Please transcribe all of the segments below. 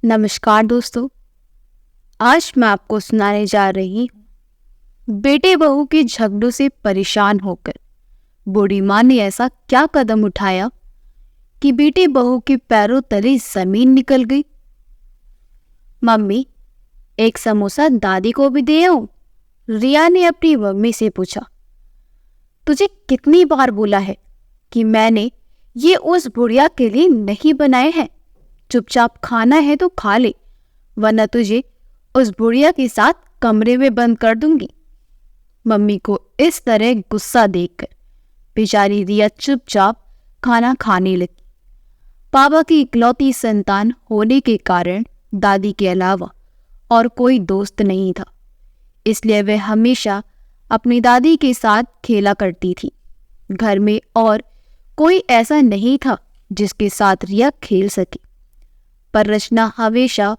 नमस्कार दोस्तों। आज मैं आपको सुनाने जा रही हूँ बेटे बहू के झगड़ों से परेशान होकर बूढ़ी माँ ने ऐसा क्या कदम उठाया कि बेटे बहू के पैरों तले जमीन निकल गई। मम्मी, एक समोसा दादी को भी दे आऊं? रिया ने अपनी मम्मी से पूछा। तुझे कितनी बार बोला है कि मैंने ये उस बुढ़िया के लिए नहीं बनाए हैं। चुपचाप खाना है तो खा ले, वरना तुझे उस बुढ़िया के साथ कमरे में बंद कर दूंगी। मम्मी को इस तरह गुस्सा देखकर बेचारी रिया चुपचाप खाना खाने लगी। पापा की इकलौती संतान होने के कारण दादी के अलावा और कोई दोस्त नहीं था, इसलिए वह हमेशा अपनी दादी के साथ खेला करती थी। घर में और कोई ऐसा नहीं था जिसके साथ रिया खेल सके, पर रचना हमेशा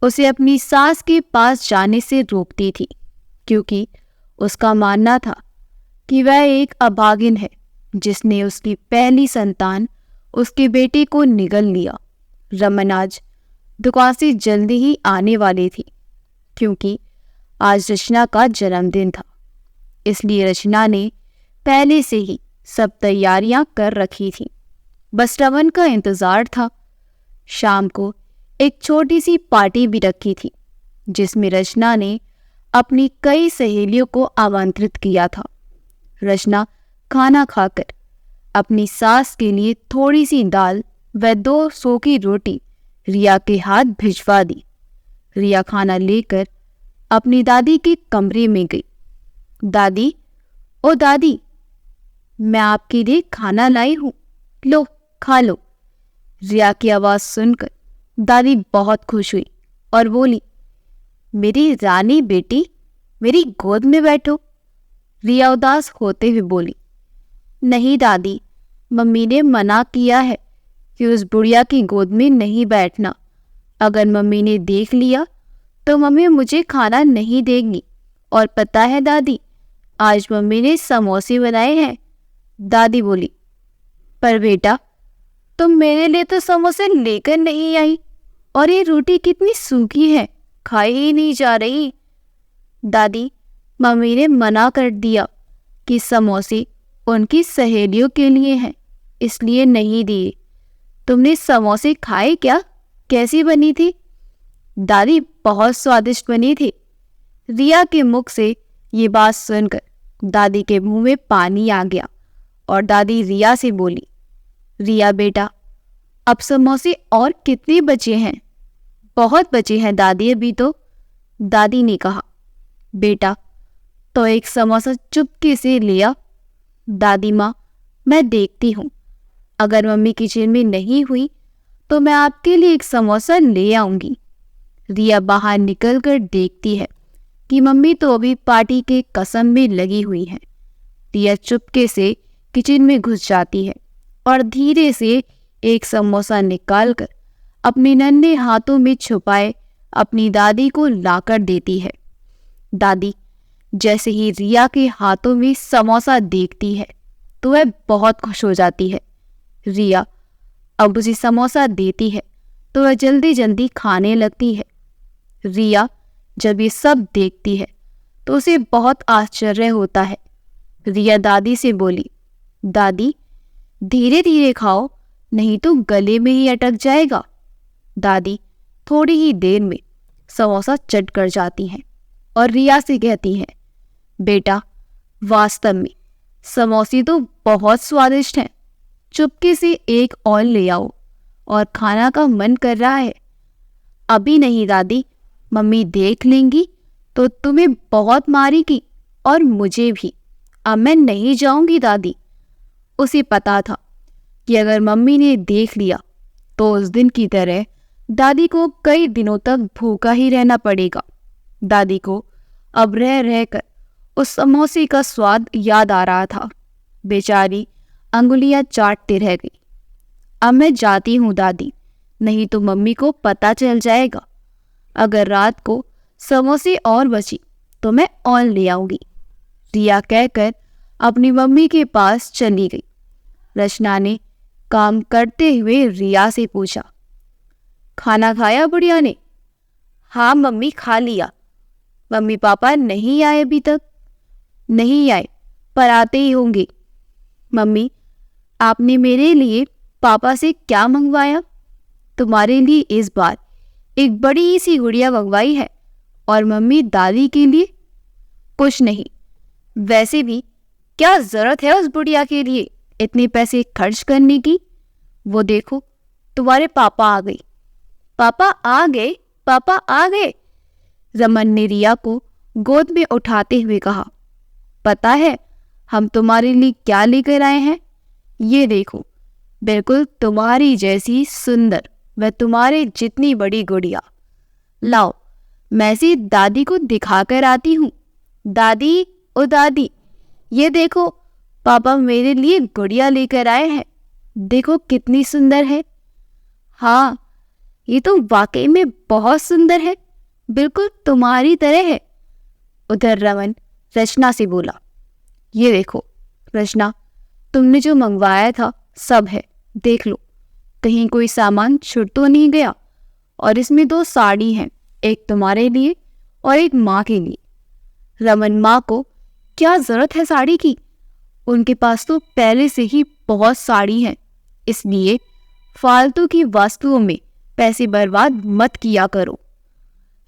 उसे अपनी सास के पास जाने से रोकती थी, क्योंकि उसका मानना था कि वह एक अभागिन है जिसने उसकी पहली संतान उसके बेटे को निगल लिया। रमन आज दुकान से जल्दी ही आने वाली थी, क्योंकि आज रचना का जन्मदिन था। इसलिए रचना ने पहले से ही सब तैयारियां कर रखी थी, बस रमन का इंतजार था। शाम को एक छोटी सी पार्टी भी रखी थी, जिसमें रचना ने अपनी कई सहेलियों को आमंत्रित किया था। रचना खाना खाकर अपनी सास के लिए थोड़ी सी दाल व 2 सूखी रोटी रिया के हाथ भिजवा दी। रिया खाना लेकर अपनी दादी के कमरे में गई। दादी, ओ दादी, मैं आपके लिए खाना लाई हूं, लो खा लो। रिया की आवाज सुनकर दादी बहुत खुश हुई और बोली, मेरी रानी बेटी, मेरी गोद में बैठो। रिया उदास होते हुए बोली, नहीं दादी, मम्मी ने मना किया है कि उस बुढ़िया की गोद में नहीं बैठना। अगर मम्मी ने देख लिया तो मम्मी मुझे खाना नहीं देगी। और पता है दादी, आज मम्मी ने समोसे बनाए हैं। दादी बोली, पर बेटा, तुम मेरे लिए तो समोसे लेकर नहीं आई, और ये रोटी कितनी सूखी है, खाई ही नहीं जा रही। दादी, मम्मी ने मना कर दिया कि समोसे उनकी सहेलियों के लिए हैं, इसलिए नहीं दिए। तुमने समोसे खाए क्या? कैसी बनी थी? दादी, बहुत स्वादिष्ट बनी थी। रिया के मुख से ये बात सुनकर दादी के मुंह में पानी आ गया और दादी रिया से बोली, रिया बेटा, अब समोसे और कितने बचे हैं? बहुत बचे हैं दादी, अभी तो। दादी ने कहा, बेटा, तो एक समोसा चुपके से ले आ। दादी माँ, मैं देखती हूँ, अगर मम्मी किचन में नहीं हुई तो मैं आपके लिए एक समोसा ले आऊंगी। रिया बाहर निकलकर देखती है कि मम्मी तो अभी पार्टी के कसम में लगी हुई है। रिया चुपके से किचन में घुस जाती है और धीरे से एक समोसा निकालकर अपने नन्हे हाथों में छुपाए अपनी दादी को लाकर देती है। दादी जैसे ही रिया के हाथों में समोसा देखती है तो वह बहुत खुश हो जाती है। रिया अब उसे समोसा देती है तो वह जल्दी जल्दी खाने लगती है। रिया जब ये सब देखती है तो उसे बहुत आश्चर्य होता है। रिया दादी से बोली, दादी, धीरे धीरे खाओ, नहीं तो गले में ही अटक जाएगा। दादी थोड़ी ही देर में समोसा चट कर जाती हैं और रिया से कहती हैं, बेटा, वास्तव में समोसे तो बहुत स्वादिष्ट हैं, चुपके से एक और ले आओ, और खाना का मन कर रहा है। अभी नहीं दादी, मम्मी देख लेंगी तो तुम्हें बहुत मारेगी और मुझे भी। अब मैं नहीं जाऊंगी दादी। उसे पता था कि अगर मम्मी ने देख लिया तो उस दिन की तरह दादी को कई दिनों तक भूखा ही रहना पड़ेगा। दादी को अब रह रहकर उस समोसे का स्वाद याद आ रहा था। बेचारी अंगुलियां चाटते रह गई। अब मैं जाती हूँ दादी, नहीं तो मम्मी को पता चल जाएगा। अगर रात को समोसे और बची तो मैं और ले आऊंगी। रिया कहकर अपनी मम्मी के पास चली गई। रचना ने काम करते हुए रिया से पूछा, खाना खाया बुढ़िया ने? हाँ मम्मी, खा लिया। मम्मी पापा नहीं आए अभी तक? नहीं आए, पर आते ही होंगे। मम्मी, आपने मेरे लिए पापा से क्या मंगवाया? तुम्हारे लिए इस बार एक बड़ी सी गुड़िया मंगवाई है। और मम्मी दादी के लिए? कुछ नहीं। वैसे भी क्या जरूरत है उस बुढ़िया के लिए इतने पैसे खर्च करने की? वो देखो, तुम्हारे पापा आ गए। पापा आ गए, पापा आ गए। रमन ने रिया को गोद में उठाते हुए कहा, पता है हम तुम्हारे लिए क्या लेकर आए हैं? ये देखो, बिल्कुल तुम्हारी जैसी सुंदर व तुम्हारे जितनी बड़ी गुड़िया। लाओ, मैं इसे दादी को दिखा कर आती हूँ। दादी, ओ दादी, ये देखो पापा मेरे लिए गुड़िया लेकर आए हैं। देखो कितनी सुंदर है। हाँ, ये तो वाकई में बहुत सुंदर है, बिल्कुल तुम्हारी तरह है। उधर रमन रचना से बोला, ये देखो रचना, तुमने जो मंगवाया था सब है, देख लो, कहीं कोई सामान छूट तो नहीं गया। और इसमें 2 साड़ी हैं, एक तुम्हारे लिए और एक माँ के लिए। रमन, माँ को क्या जरूरत है साड़ी की? उनके पास तो पहले से ही बहुत साड़ी हैं, इसलिए फालतू की वस्तुओं में पैसे बर्बाद मत किया करो।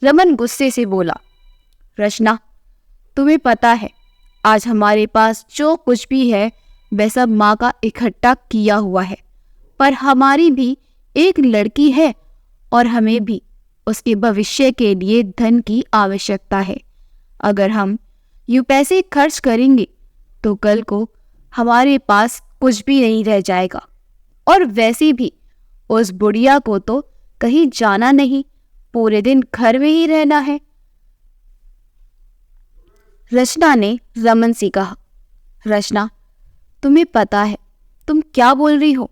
रमन गुस्से से बोला, रचना, तुम्हें पता है आज हमारे पास जो कुछ भी है वह सब माँ का इकट्ठा किया हुआ है, पर हमारी भी एक लड़की है और हमें भी उसके भविष्य के लिए धन की आवश्यकता है। अगर हम यूं पैसे खर्च करेंगे तो कल को हमारे पास कुछ भी नहीं रह जाएगा। और वैसे भी उस बुढ़िया को तो कहीं जाना नहीं, पूरे दिन घर में ही रहना है। रचना ने रमन से कहा, रचना, तुम्हें पता है तुम क्या बोल रही हो?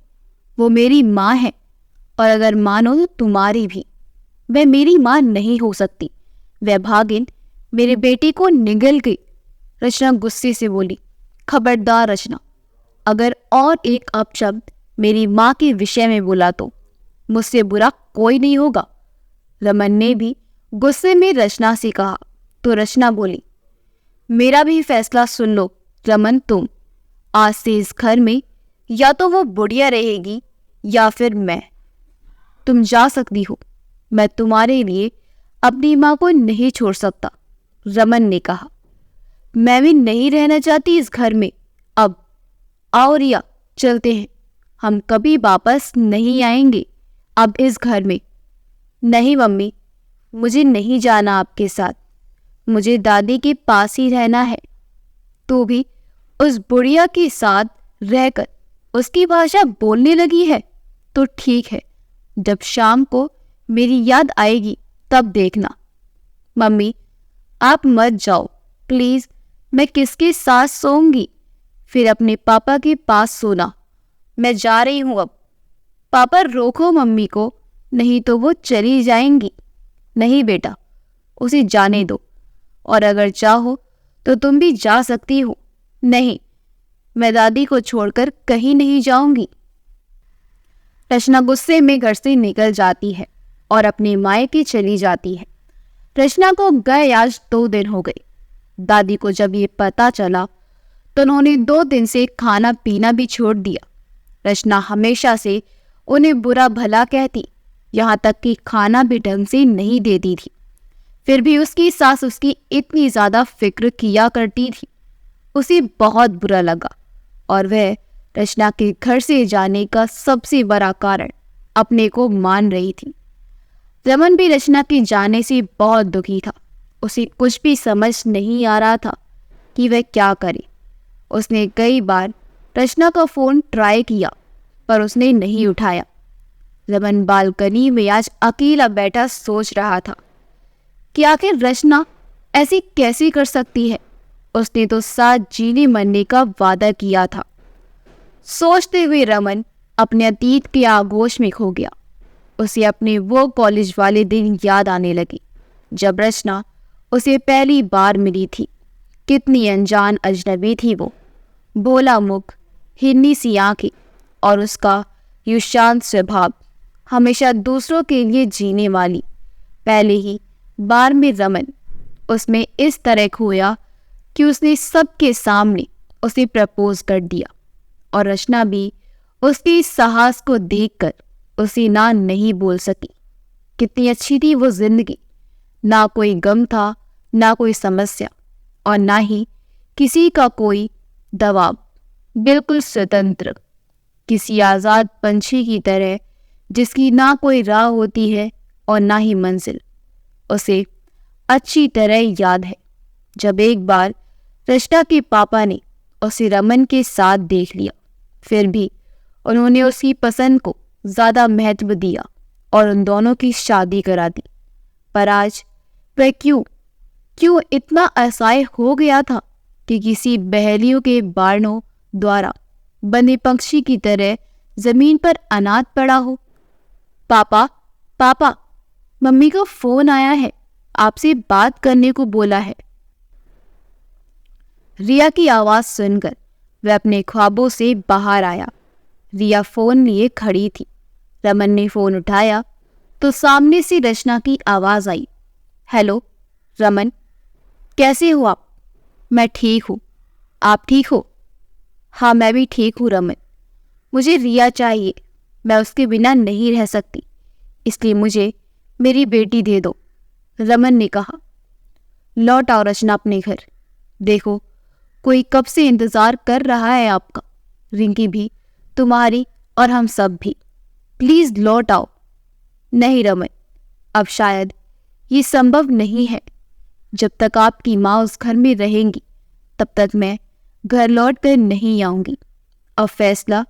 वो मेरी माँ है, और अगर मानो तो तुम्हारी भी। वह मेरी माँ नहीं हो सकती। वह भागिन मेरे बेटे को निगल गई। रचना गुस्से से बोली, खबरदार रचना, अगर और एक अपशब्द मेरी माँ के विषय में बोला तो मुझसे बुरा कोई नहीं होगा। रमन ने भी गुस्से में रचना से कहा तो रचना बोली, मेरा भी फैसला सुन लो रमन, तुम आज से इस घर में या तो वो बुढ़िया रहेगी या फिर मैं। तुम जा सकती हो, मैं तुम्हारे लिए अपनी माँ को नहीं छोड़ सकता। रमन ने कहा, मैं भी नहीं रहना चाहती इस घर में। अब आओ रिया, चलते हैं, हम कभी वापस नहीं आएंगे अब इस घर में। नहीं मम्मी, मुझे नहीं जाना आपके साथ, मुझे दादी के पास ही रहना है। तू भी उस बुढ़िया के साथ रहकर उसकी भाषा बोलने लगी है तो ठीक है, जब शाम को मेरी याद आएगी तब देखना। मम्मी, आप मत जाओ प्लीज, मैं किसके साथ सोऊंगी? फिर अपने पापा के पास सोना। मैं जा रही हूं अब। पापा रोको मम्मी को, नहीं तो वो चली जाएंगी। नहीं बेटा, उसे जाने दो, और अगर चाहो तो तुम भी जा सकती हो। नहीं, मैं दादी को छोड़कर कहीं नहीं जाऊंगी। रचना गुस्से में घर से निकल जाती है और अपने मायके चली जाती है। रचना को गए आज 2 दिन हो गए। दादी को जब ये पता चला तो उन्होंने 2 दिन से खाना पीना भी छोड़ दिया। रचना हमेशा से उन्हें बुरा भला कहती, यहाँ तक कि खाना भी ढंग से नहीं देती थी। फिर भी उसकी सास उसकी इतनी ज़्यादा फिक्र किया करती थी। उसे बहुत बुरा लगा और वह रचना के घर से जाने का सबसे बड़ा कारण अपने को मान रही थी। रमन भी रचना के जाने से बहुत दुखी था। उसे कुछ भी समझ नहीं आ रहा था कि वह क्या करे। उसने कई बार रचना का फ़ोन ट्राई किया पर उसने नहीं उठाया। रमन बालकनी में आज अकेला बैठा सोच रहा था कि आखिर रचना ऐसी कैसे कर सकती है। उसने तो साथ जीने मरने का वादा किया था। सोचते हुए रमन अपने अतीत के आगोश में खो गया। उसे अपने वो कॉलेज वाले दिन याद आने लगे जब रचना उसे पहली बार मिली थी। कितनी अनजान अजनबी थी वो। भोला मुख, हिरनी सी आंखें और उसका यूं शांत स्वभाव। हमेशा दूसरों के लिए जीने वाली। पहले ही बार में रमन उसमें इस तरह खोया कि उसने सबके सामने उसे प्रपोज कर दिया, और रचना भी उसके इस साहस को देखकर उसे ना नहीं बोल सकी। कितनी अच्छी थी वो जिंदगी। ना कोई गम था, ना कोई समस्या, और ना ही किसी का कोई दबाव। बिल्कुल स्वतंत्र, किसी आज़ाद पंछी की तरह, जिसकी ना कोई राह होती है और ना ही मंजिल। उसे अच्छी तरह याद है जब एक बार रचना के पापा ने उसे रमन के साथ देख लिया। फिर भी उन्होंने उसकी पसंद को ज़्यादा महत्व दिया और उन दोनों की शादी करा दी। पर आज वह क्यों इतना असहाय हो गया था कि किसी बहेलियों के बारणों द्वारा बंधे पक्षी की तरह जमीन पर अनाथ पड़ा हो। पापा, पापा, मम्मी का फोन आया है, आपसे बात करने को बोला है। रिया की आवाज सुनकर वह अपने ख्वाबों से बाहर आया। रिया फोन लिए खड़ी थी। रमन ने फोन उठाया तो सामने से रचना की आवाज आई। हेलो रमन, कैसे हो आप? मैं ठीक हूँ, आप ठीक हो? हाँ, मैं भी ठीक हूँ रमन। मुझे रिया चाहिए, मैं उसके बिना नहीं रह सकती, इसलिए मुझे मेरी बेटी दे दो, रमन ने कहा। लौट आओ रचना अपने घर। देखो, कोई कब से इंतजार कर रहा है आपका, रिंकी भी, तुम्हारी और हम सब भी। प्लीज लौट आओ। नहीं रमन, अब शायद ये संभव नहीं है। जब तक आपकी माँ उस घर में रहेंगी तब तक मैं घर लौट कर नहीं आऊंगी। अब फैसला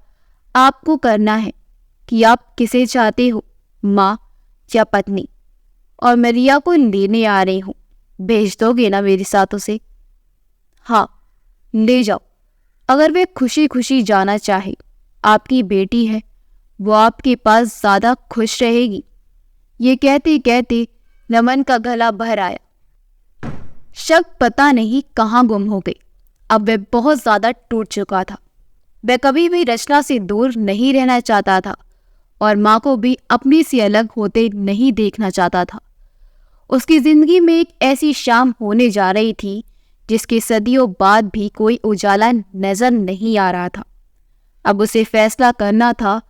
आपको करना है कि आप किसे चाहते हो, माँ या पत्नी। और मैं रिया को लेने आ रही हूँ, भेज दोगे ना मेरे साथ उसे? हाँ, ले जाओ। अगर वे खुशी खुशी जाना चाहे, आपकी बेटी है, वो आपके पास ज़्यादा खुश रहेगी। ये कहते कहते रमन का गला भर आया। शक पता नहीं कहाँ गुम हो गई। अब वह बहुत ज़्यादा टूट चुका था। वह कभी भी रचना से दूर नहीं रहना चाहता था और माँ को भी अपनी से अलग होते नहीं देखना चाहता था। उसकी जिंदगी में एक ऐसी शाम होने जा रही थी जिसके सदियों बाद भी कोई उजाला नजर नहीं आ रहा था। अब उसे फैसला करना था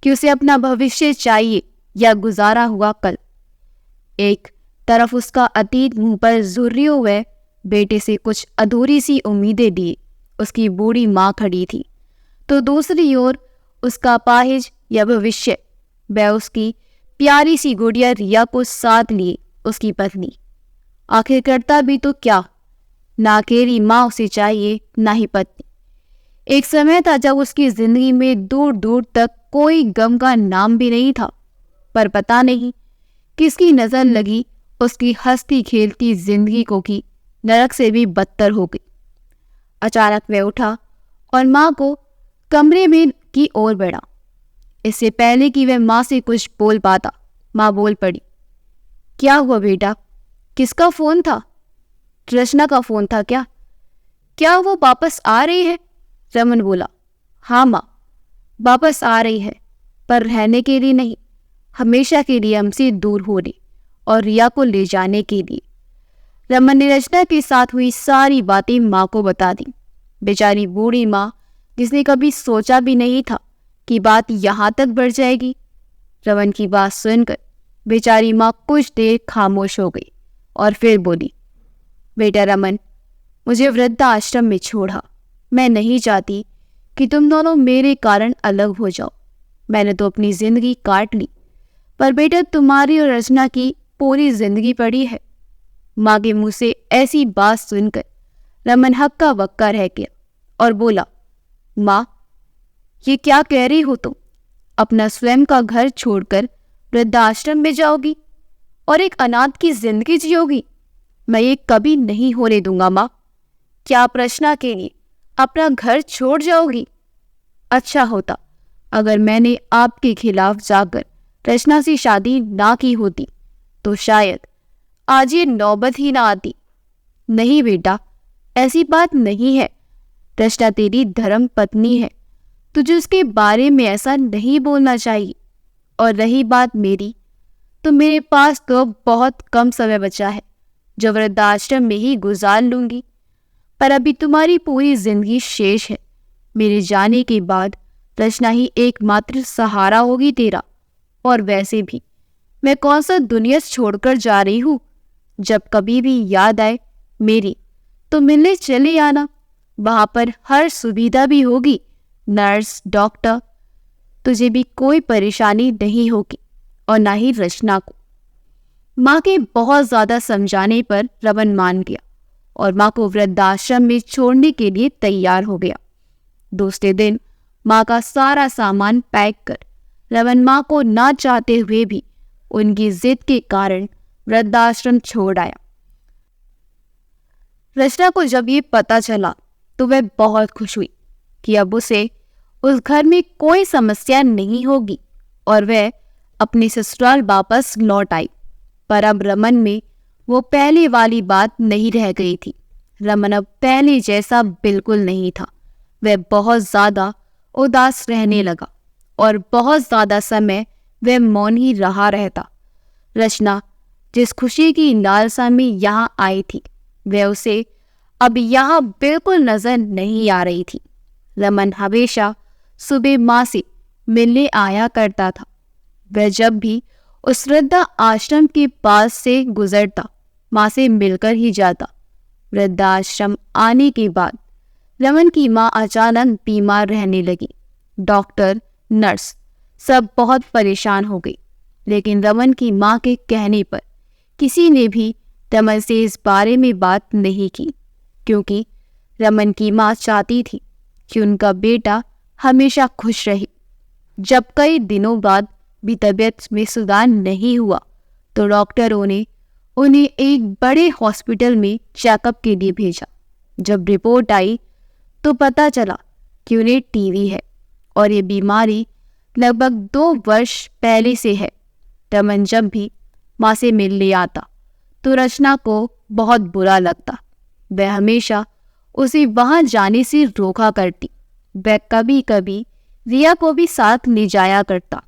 कि उसे अपना भविष्य चाहिए या गुजारा हुआ कल। एक तरफ उसका अतीत मुंह पर झुर्रिए हुए बेटे से कुछ अधूरी सी उम्मीदें लिए उसकी बूढ़ी माँ खड़ी थी, तो दूसरी ओर उसका अपाहिज या भविष्य, वह उसकी प्यारी सी गुड़िया रिया को साथ लिए उसकी पत्नी। आखिर करता भी तो क्या, ना अकेली माँ उसे चाहिए ना ही पत्नी। एक समय था जब उसकी जिंदगी में दूर दूर तक कोई गम का नाम भी नहीं था, पर पता नहीं किसकी नजर लगी उसकी हंसती खेलती जिंदगी को कि नरक से भी बदतर हो गई। अचानक वह उठा और माँ को कमरे में की ओर बढ़ा। इससे पहले कि वह माँ से कुछ बोल पाता, माँ बोल पड़ी। क्या हुआ बेटा, किसका फोन था? रचना का फोन था क्या? क्या वो वापस आ रही है? रमन बोला। हाँ माँ, वापस आ रही है, पर रहने के लिए नहीं, हमेशा के लिए हमसे दूर होने और रिया को ले जाने के लिए। रमन ने रचना के साथ हुई सारी बातें माँ को बता दी। बेचारी बूढ़ी माँ, जिसने कभी सोचा भी नहीं था कि बात यहाँ तक बढ़ जाएगी। रमन की बात सुनकर बेचारी माँ कुछ देर खामोश हो गई और फिर बोली, बेटा रमन, मुझे वृद्धाश्रम में छोड़ा। मैं नहीं चाहती कि तुम दोनों मेरे कारण अलग हो जाओ। मैंने तो अपनी जिंदगी काट ली, पर बेटा तुम्हारी और रचना की पूरी जिंदगी पड़ी है। माँ के मुंह से ऐसी बात सुनकर रमन हक्का बक्का रह गया और बोला, माँ, ये क्या कह रही हो तुम? अपना स्वयं का घर छोड़कर वृद्धाश्रम में जाओगी और एक अनाथ की जिंदगी जियोगी? मैं ये कभी नहीं होने दूंगा माँ। क्या आप रचना के लिए अपना घर छोड़ जाओगी? अच्छा होता अगर मैंने आपके खिलाफ जाकर रचना से शादी ना की होती, तो शायद आज ये नौबत ही ना आती। नहीं बेटा, ऐसी बात नहीं है। रचना तेरी धर्म पत्नी है, तुझे उसके बारे में ऐसा नहीं बोलना चाहिए। और रही बात मेरी, तो मेरे पास तो बहुत कम समय बचा है जो वृद्धाश्रम में ही गुजार लूंगी। पर अभी तुम्हारी पूरी जिंदगी शेष है। मेरे जाने के बाद रचना ही एकमात्र सहारा होगी तेरा। और वैसे भी मैं कौन सा दुनिया छोड़कर जा रही हूँ। जब कभी भी याद आए मेरी तो मिलने चले आना। वहां पर हर सुविधा भी होगी, नर्स, डॉक्टर। तुझे भी कोई परेशानी नहीं होगी और ना ही रचना को। माँ के बहुत ज्यादा समझाने पर रमन मान गया और माँ को वृद्धाश्रम में छोड़ने के लिए तैयार हो गया। दूसरे दिन माँ का सारा सामान पैक कर रमन माँ को ना चाहते हुए भी उनकी जिद के कारण वृद्धाश्रम छोड़ आया। रचना को जब ये पता चला तो वह बहुत खुश हुई कि अब उसे उस घर में कोई समस्या नहीं होगी और वह अपने ससुराल वापस लौट आई। पर अब रमन में वो पहले वाली बात नहीं रह गई थी। रमन अब पहले जैसा बिल्कुल नहीं था। वह बहुत ज्यादा उदास रहने लगा और बहुत ज्यादा समय वह मौन ही रहा रहता। रचना जिस खुशी की लालसा में यहाँ आई थी वह उसे अब यहाँ बिल्कुल नजर नहीं आ रही थी। रमन हमेशा सुबह माँ से मिलने आया करता था। वह जब भी उस वृद्धा आश्रम के पास से गुजरता माँ से मिलकर ही जाता। वृद्धाश्रम आने के बाद रमन की माँ अचानक बीमार रहने लगी। डॉक्टर, नर्स सब बहुत परेशान हो गई, लेकिन रमन की माँ के कहने पर किसी ने भी रमन से इस बारे में बात नहीं की, क्योंकि रमन की माँ चाहती थी कि उनका बेटा हमेशा खुश रहे। जब कई दिनों बाद भी तबीयत में सुधार नहीं हुआ तो डॉक्टरों ने उन्हें एक बड़े हॉस्पिटल में चेकअप के लिए भेजा। जब रिपोर्ट आई तो पता चला कि उन्हें टीबी है और ये बीमारी लगभग 2 वर्ष पहले से है। रमन जब भी माँ से मिलने आता तो रचना को बहुत बुरा लगता। वह हमेशा उसे वहां जाने से रोका करती। वह कभी कभी रिया को भी साथ ले जाया करता,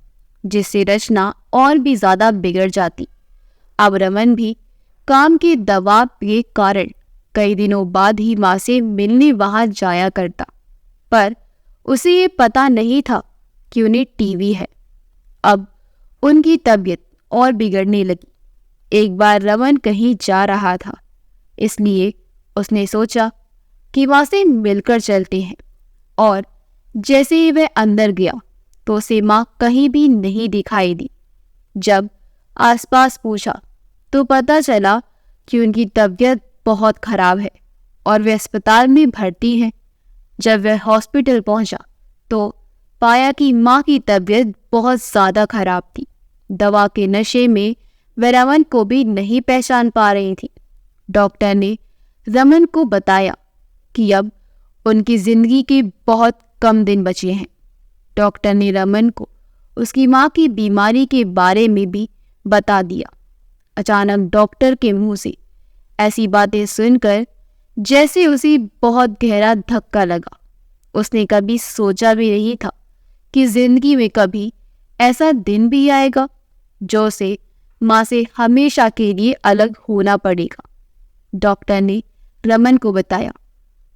जिससे रचना और भी ज्यादा बिगड़ जाती। अब रमन भी काम के दबाव के कारण कई दिनों बाद ही माँ से मिलने वहां जाया करता, पर उसे ये पता नहीं था कि उन्हें टीबी है। अब उनकी तबीयत और बिगड़ने लगी। एक बार रमन कहीं जा रहा था, इसलिए उसने सोचा कि माँ से मिलकर चलते हैं। और जैसे ही वह अंदर गया तो उसे माँ कहीं भी नहीं दिखाई दी। जब आसपास पूछा तो पता चला कि उनकी तबीयत बहुत खराब है और वे अस्पताल में भर्ती हैं। जब वह हॉस्पिटल पहुंचा तो पाया कि माँ की तबीयत बहुत ज़्यादा खराब थी। दवा के नशे में वह रमन को भी नहीं पहचान पा रही थी। डॉक्टर ने रमन को बताया कि अब उनकी जिंदगी के बहुत कम दिन बचे हैं। डॉक्टर ने रमन को उसकी माँ की बीमारी के बारे में भी बता दिया। अचानक डॉक्टर के मुंह से ऐसी बातें सुनकर जैसे उसे बहुत गहरा धक्का लगा। उसने कभी सोचा भी नहीं था कि जिंदगी में कभी ऐसा दिन भी आएगा जो उसे माँ से हमेशा के लिए अलग होना पड़ेगा। डॉक्टर ने रमन को बताया,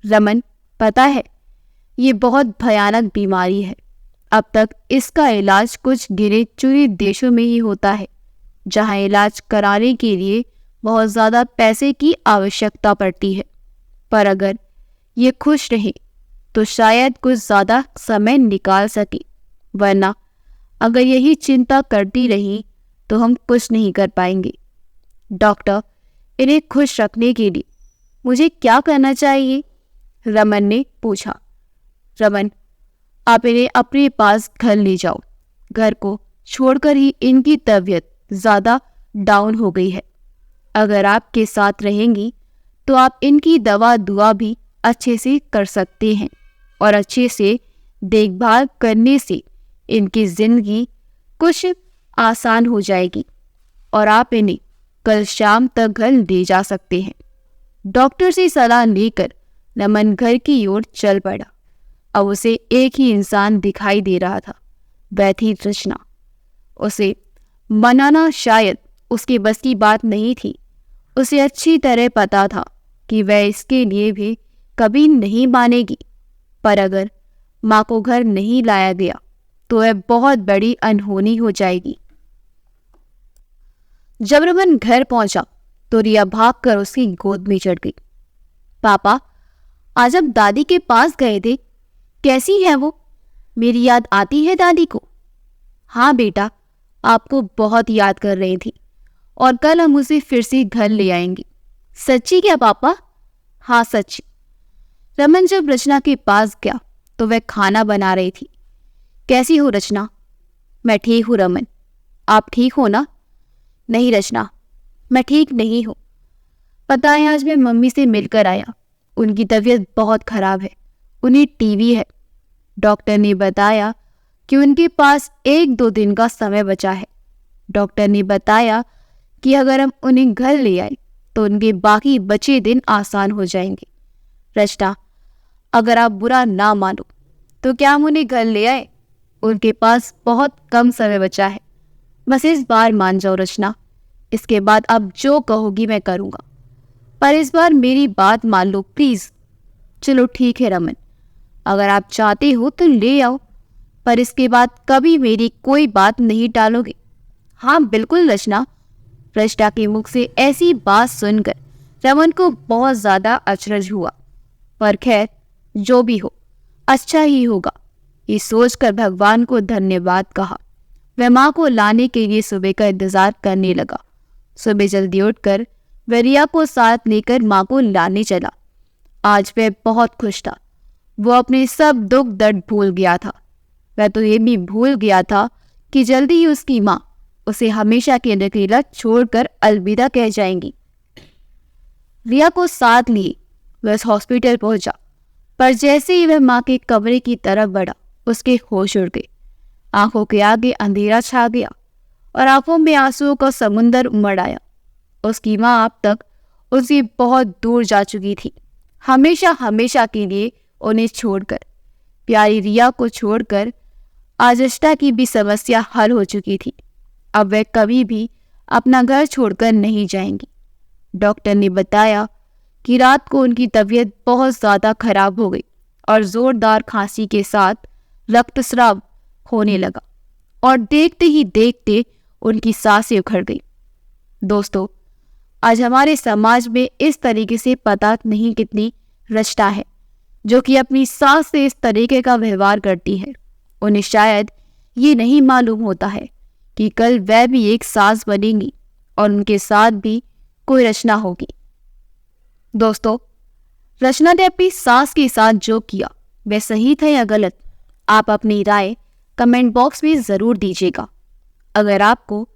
रमन, पता है ये बहुत भयानक बीमारी है। अब तक इसका इलाज कुछ गिने चुने देशों में ही होता है, जहां इलाज कराने के लिए बहुत ज़्यादा पैसे की आवश्यकता पड़ती है। पर अगर ये खुश रहे तो शायद कुछ ज़्यादा समय निकाल सके, वरना अगर यही चिंता करती रही तो हम कुछ नहीं कर पाएंगे। डॉक्टर, इन्हें खुश रखने के लिए मुझे क्या करना चाहिए? रमन ने पूछा। रमन, आप इन्हें अपने पास घर ले जाओ। घर को छोड़कर ही इनकी तबीयत ज़्यादा डाउन हो गई है। अगर आपके साथ रहेंगी तो आप इनकी दवा दुआ भी अच्छे से कर सकते हैं और अच्छे से देखभाल करने से इनकी ज़िंदगी कुछ आसान हो जाएगी और आप इन्हें कल शाम तक घर ले जा सकते हैं। डॉक्टर से सलाह लेकर रमन घर की ओर चल पड़ा। अब उसे एक ही इंसान दिखाई दे रहा था, वह थी रचना। उसे मनाना शायद उसके बस की बात नहीं थी। उसे अच्छी तरह पता था कि वह इसके लिए भी कभी नहीं मानेगी, पर अगर माँ को घर नहीं लाया गया तो वह बहुत बड़ी अनहोनी हो जाएगी। जब रमन घर पहुंचा तो रिया भागकर उसकी गोद में चढ़ गई। पापा, आज आप दादी के पास गए थे, कैसी है वो? मेरी याद आती है दादी को? हाँ बेटा, आपको बहुत याद कर रही थी और कल हम उसे फिर से घर ले आएंगे। सच्ची क्या पापा? हाँ सच्ची। रमन जब रचना के पास गया तो वह खाना बना रही थी। कैसी हो रचना? मैं ठीक हूँ रमन, आप ठीक हो ना? नहीं रचना, मैं ठीक नहीं हूँ। पता है आज मैं मम्मी से मिलकर आया, उनकी तबीयत बहुत खराब है, उन्हें टीबी है। डॉक्टर ने बताया कि उनके पास 1-2 दिन का समय बचा है। डॉक्टर ने बताया कि अगर हम उन्हें घर ले आए तो उनके बाकी बचे दिन आसान हो जाएंगे। रचना, अगर आप बुरा ना मानो तो क्या हम उन्हें घर ले आए? उनके पास बहुत कम समय बचा है, बस इस बार मान जाओ रचना। इसके बाद आप जो कहोगी मैं करूँगा, पर इस बार मेरी बात मान लो प्लीज़। चलो ठीक है रमन, अगर आप चाहते हो तो ले आओ, पर इसके बाद कभी मेरी कोई बात नहीं टालोगे? हाँ बिल्कुल रचना। रचना के मुख से ऐसी बात सुनकर रमन को बहुत ज़्यादा अचरज हुआ, पर खैर जो भी हो अच्छा ही होगा, ये सोचकर भगवान को धन्यवाद कहा। वह माँ को लाने के लिए सुबह का इंतजार करने लगा। सुबह जल्दी उठकर वह रिया को साथ लेकर माँ को लाने चला। आज वह बहुत खुश था, वो अपने सब दुख दर्द भूल गया था। वह तो ये भी भूल गया था कि जल्दी ही उसकी माँ उसे हमेशा के लिए अकेला छोड़कर अलविदा कह जाएंगी। रिया को साथ लिए वह उस हॉस्पिटल पहुंचा, पर जैसे ही वह माँ के कमरे की तरफ बढ़ा उसके होश उड़ गए। आंखों के आगे अंधेरा छा गया और आंखों में आंसुओं का समुंदर उमड़ आया। उसकी माँ अब तक उससे बहुत दूर जा चुकी थी, हमेशा हमेशा के लिए उन्हें छोड़कर। प्यारी रिया को छोड़कर आज रचना की भी समस्या हल हो चुकी थी। अब वह कभी भी अपना घर छोड़कर नहीं जाएंगी। डॉक्टर ने बताया कि रात को उनकी तबीयत बहुत ज़्यादा खराब हो गई और ज़ोरदार खांसी के साथ रक्तस्राव होने लगा और देखते ही देखते उनकी सांसें उखड़ गई। दोस्तों, आज हमारे समाज में इस तरीके से पता नहीं कितनी रचना है जो कि अपनी सास से इस तरीके का व्यवहार करती है। उन्हें शायद ये नहीं मालूम होता है कि कल वह भी एक सास बनेंगी और उनके साथ भी कोई रचना होगी। दोस्तों, रचना ने अपनी सास के साथ जो किया वह सही था या गलत, आप अपनी राय कमेंट बॉक्स में ज़रूर दीजिएगा। अगर आपको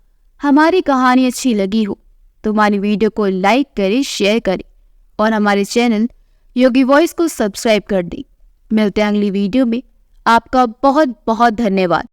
हमारी कहानी अच्छी लगी हो तो हमारी वीडियो को लाइक करें, शेयर करें और हमारे चैनल योगी वॉइस को सब्सक्राइब कर दें। मिलते हैं अगली वीडियो में। आपका बहुत बहुत धन्यवाद।